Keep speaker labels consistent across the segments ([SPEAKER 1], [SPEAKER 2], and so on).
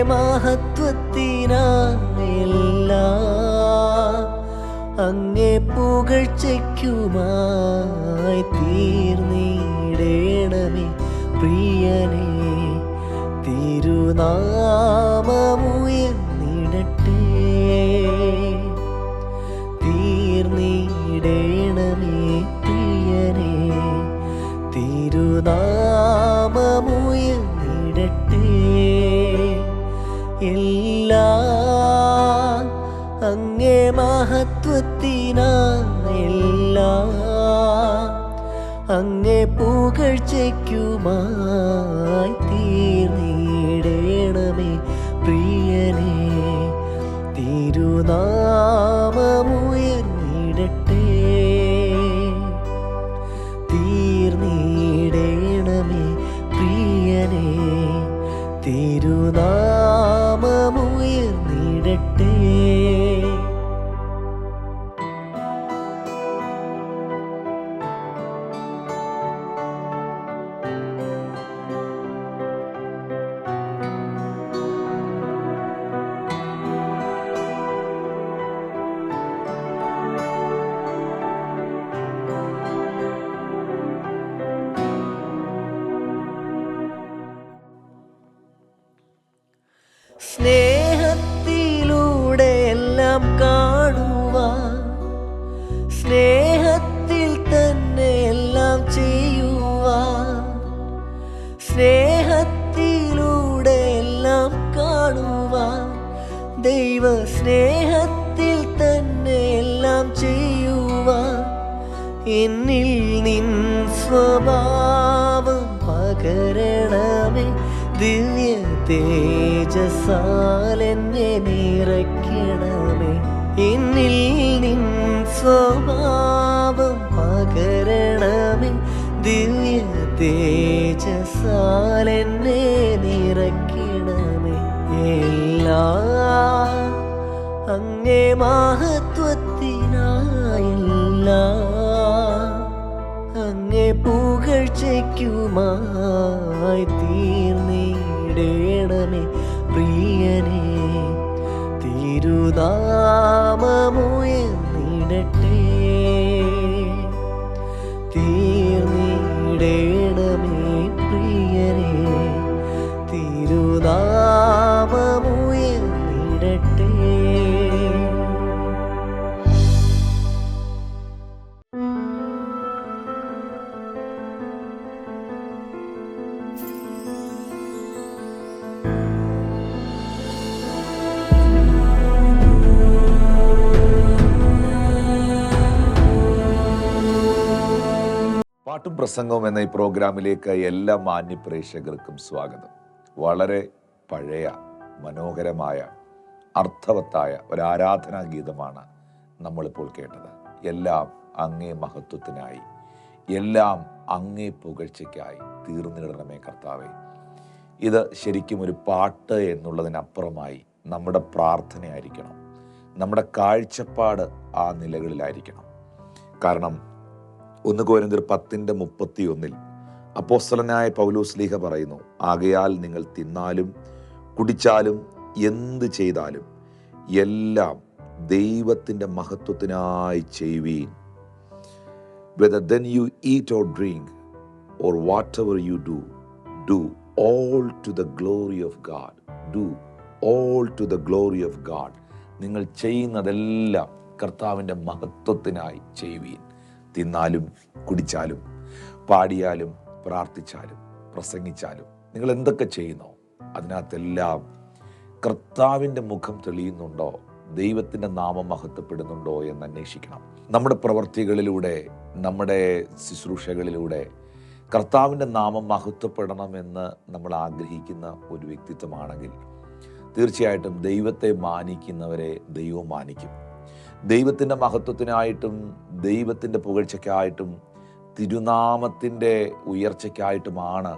[SPEAKER 1] മഹത്വത്തിനായെല്ലാം അങ്ങേ പുകഴ്ചയ്ക്കുമായി തീർന്നിടേണമേ പ്രിയനേ. തിരുനാമമുയർന്നിടട്ടെ, തീർന്നിടേണമേ പ്രിയനേ. തിരുനാമമുയർന്നിടട്ടെ. എല്ലാം അങ്ങേ മഹത്വത്തിനായെല്ലാം അങ്ങേ പുകഴ്ചയ്ക്കുമായി തീർന്നിടേണമേ പ്രിയനേ. തിരുനാമമുയർന്നിടട്ടെ, തീർന്നിടേണമേ പ്രിയനേ. തിരുനാമമുയർന്നിടട്ടെ. സ്നേഹത്തിലൂടെ എല്ലാം കാണുവാൻ, സ്നേഹത്തിൽ തന്നെ എല്ലാം ചെയ്യുവാൻ, സ്നേഹത്തിലൂടെ എല്ലാം കാണുവാൻ, ദൈവ സ്നേഹത്തിൽ തന്നെ എല്ലാം ചെയ്യുവാൻ എന്നിൽ നിൻ സ്വഭാവം പകരണമേ. ദിവ്യ തേജസാൽ എന്നെ നിറയ്ക്കണമേ. എന്നിൽ നിൻ സ്വഭാവം പകരണമേ. ദിവ്യ തേജസാൽ എന്നെ നിറയ്ക്കണമേ. എല്ലാം അങ്ങേ മഹത്വത്തിനായെല്ലാം അങ്ങേ പുകഴ്ചയ്ക്കുമായി തീർന്നിടേണമേ പ്രിയനേ. തിരുനാമമുയർന്നിടട്ടെ, തീർന്നിടേണമേ പ്രിയനേ. തിരുനാമമുയർന്നിടട്ടെ.
[SPEAKER 2] പാട്ടും പ്രസംഗവും എന്ന ഈ പ്രോഗ്രാമിലേക്ക് എല്ലാ മാന്യ പ്രേക്ഷകർക്കും സ്വാഗതം. വളരെ പഴയ മനോഹരമായ അർത്ഥവത്തായ ഒരു ആരാധനാ ഗീതമാണ് നമ്മളിപ്പോൾ കേട്ടത്. എല്ലാം അങ്ങേ മഹത്വത്തിനായി, എല്ലാം അങ്ങേ പുകഴ്ചയ്ക്കായി തീർന്നിടണമേ കർത്താവേ. ഇത് ശരിക്കും ഒരു പാട്ട് എന്നുള്ളതിനപ്പുറമായി നമ്മുടെ പ്രാർത്ഥനയായിരിക്കണം, നമ്മുടെ കാഴ്ചപ്പാട് ആ നിലകളിലായിരിക്കണം. കാരണം 1 കൊരിന്ത്യർ 10:31 അപ്പോസ്തലനായ പൗലോസ് ശ്ലീഹ പറയുന്നു, ആകയാൽ നിങ്ങൾ തിന്നാലും കുടിച്ചാലും എന്ത് ചെയ്താലും എല്ലാം ദൈവത്തിൻ്റെ മഹത്വത്തിനായി ചെയ്യുവീൻ. Whether then you eat or drink or whatever you do, do all to the glory of God. Do all to the glory of God. നിങ്ങൾ ചെയ്യുന്നതെല്ലാം കർത്താവിൻ്റെ മഹത്വത്തിനായി ചെയ്യുവീൻ. തിന്നാലും കുടിച്ചാലും പാടിയാലും പ്രാർത്ഥിച്ചാലും പ്രസംഗിച്ചാലും നിങ്ങൾ എന്തൊക്കെ ചെയ്യുന്നോ അതിനകത്തെല്ലാം കർത്താവിൻ്റെ മുഖം തെളിയുന്നുണ്ടോ, ദൈവത്തിൻ്റെ നാമം മഹത്വപ്പെടുന്നുണ്ടോ എന്ന് അന്വേഷിക്കണം. നമ്മുടെ പ്രവർത്തികളിലൂടെ, നമ്മുടെ ശുശ്രൂഷകളിലൂടെ കർത്താവിൻ്റെ നാമം മഹത്വപ്പെടണമെന്ന് നമ്മൾ ആഗ്രഹിക്കുന്ന ഒരു വ്യക്തിത്വമാണെങ്കിൽ തീർച്ചയായിട്ടും ദൈവത്തെ മാനിക്കുന്നവരെ ദൈവം മാനിക്കും. ദൈവത്തിൻ്റെ മഹത്വത്തിനായിട്ടും ദൈവത്തിൻ്റെ പുകഴ്ചയ്ക്കായിട്ടും തിരുനാമത്തിൻ്റെ ഉയർച്ചയ്ക്കായിട്ടുമാണ്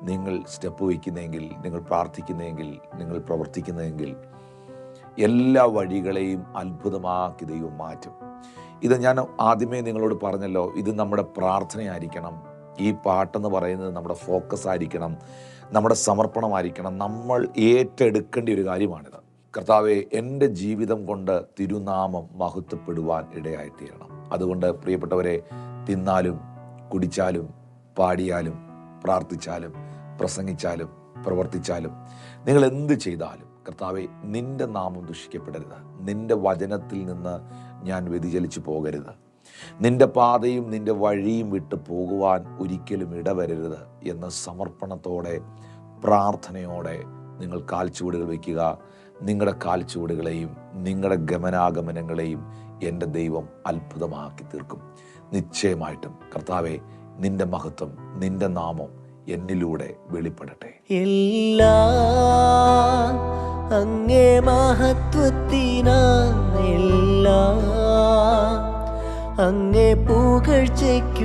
[SPEAKER 2] നിങ്ങൾ സ്റ്റെപ്പ് വയ്ക്കുന്നതെങ്കിൽ, നിങ്ങൾ പ്രാർത്ഥിക്കുന്നതെങ്കിൽ, നിങ്ങൾ പ്രവർത്തിക്കുന്നതെങ്കിൽ എല്ലാ വഴികളെയും അത്ഭുതമാക്കി ദൈവം മാറ്റും. ഇത് ഞാൻ ആദ്യമേ നിങ്ങളോട് പറഞ്ഞല്ലോ, ഇത് നമ്മുടെ പ്രാർത്ഥനയായിരിക്കണം, ഈ പാട്ടെന്ന് പറയുന്നത് നമ്മുടെ ഫോക്കസ് ആയിരിക്കണം, നമ്മുടെ സമർപ്പണമായിരിക്കണം, നമ്മൾ ഏറ്റെടുക്കേണ്ട ഒരു കാര്യമാണിത്. കർത്താവെ, എൻ്റെ ജീവിതം കൊണ്ട് തിരുനാമം മഹത്വപ്പെടുവാൻ ഇടയായിത്തീരണം. അതുകൊണ്ട് പ്രിയപ്പെട്ടവരെ, തിന്നാലും കുടിച്ചാലും പാടിയാലും പ്രാർത്ഥിച്ചാലും പ്രസംഗിച്ചാലും പ്രവർത്തിച്ചാലും നിങ്ങൾ എന്ത് ചെയ്താലും കർത്താവെ, നിൻ്റെ നാമം ദുഷിക്കപ്പെടരുത്. നിൻ്റെ വചനത്തിൽ നിന്ന് ഞാൻ വ്യതിചലിച്ചു പോകരുത്. നിൻ്റെ പാതയും നിൻ്റെ വഴിയും വിട്ട് പോകുവാൻ ഒരിക്കലും ഇടവരരുത് എന്ന സമർപ്പണത്തോടെ പ്രാർത്ഥനയോടെ നിങ്ങൾ കാൽച്ചുവടുകൾ വയ്ക്കുക. നിങ്ങളുടെ കാൽച്ചുവടുകളെയും നിങ്ങളുടെ ഗമനാഗമനങ്ങളെയും എൻ്റെ ദൈവം അത്ഭുതമാക്കി തീർക്കും. നിശ്ചയമായിട്ടും കർത്താവെ, നിൻ്റെ മഹത്വം, നിൻ്റെ നാമം എന്നിലൂടെ വെളിപ്പെടട്ടെ.
[SPEAKER 1] എല്ലാം അങ്ങേ മഹത്വത്തിനായി, എല്ലാം അങ്ങേ പുകഴ്ചയ്ക്കുമായി